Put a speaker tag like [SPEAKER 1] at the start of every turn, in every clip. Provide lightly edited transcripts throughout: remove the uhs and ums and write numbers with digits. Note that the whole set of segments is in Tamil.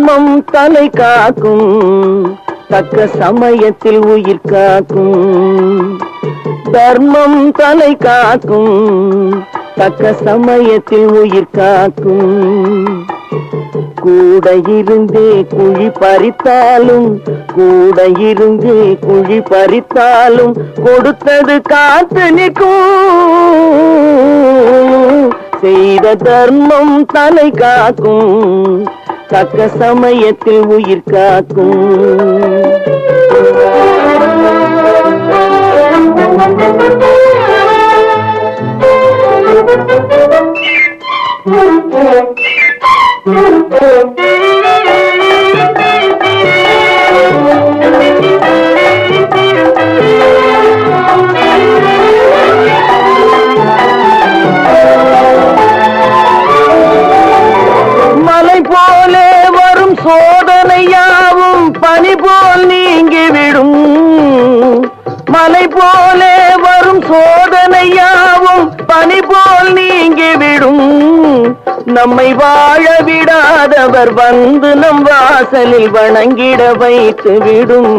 [SPEAKER 1] தர்மம் தலை காக்கும், தக்க சமயத்தில் உயிர் காக்கும். தர்மம் தலை காக்கும், தக்க சமயத்தில் உயிர் காக்கும். கூட இருந்தே குழி பறித்தாலும், கூட இருந்தே குழி பறித்தாலும் கொடுத்தது காத்து நிற்கும். செய்த தர்மம் தலை காக்கும், தக்க சமயத்தில் உயிர் காக்கும். மலை போலே வரும் சோதனையாவும் பனி போல் நீங்கிவிடும். மலை போலே வரும் சோதனையாவும் பனி போல் நீங்கிவிடும். நம்மை வாழ விடாதவர் வந்து நம் வாசலில் வணங்கிட வைத்து விடும்.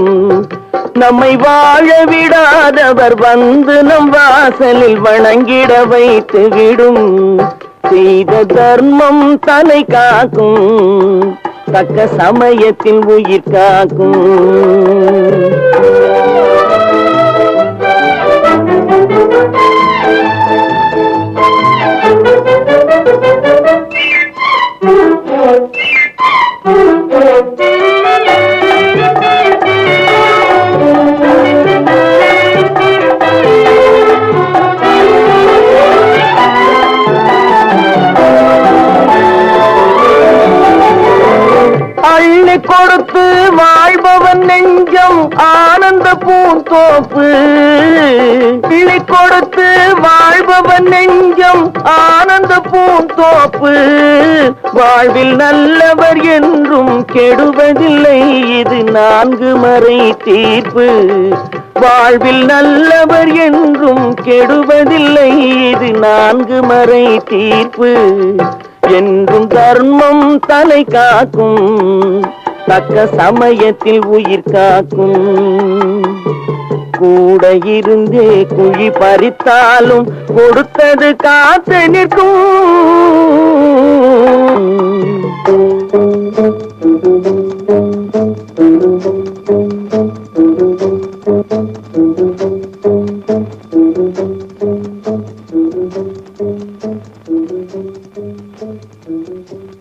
[SPEAKER 1] நம்மை வாழ விடாதவர் வந்து நம் வாசலில் வணங்கிட வைத்து விடும். செய்த தர்மம் தலை காக்கும், தக்க சமயத்தில் உயிர் காக்கும். அள்ளி கொடுத்து வாழ்பவன் நெஞ்சம் ஆனந்த பூந்தோப்பு. அள்ளி கொடுத்து வாழ்பவன் நெஞ்சம் ஆனந்த பூந்தோப்பு. வாழ்வில் நல்லவர் என்றும் கெடுவதில்லை, இது 4 மறை தீர்ப்பு. வாழ்வில் நல்லவர் என்றும் கெடுவதில்லை, இது 4 மறை தீர்ப்பு. என்றும் தர்மம் தலை காக்கும், தக்க சமயத்தில் உயிர் காக்கும். கூட இருந்தே குழி பறித்தாலும் கொடுத்தது காத்து நிற்கும்.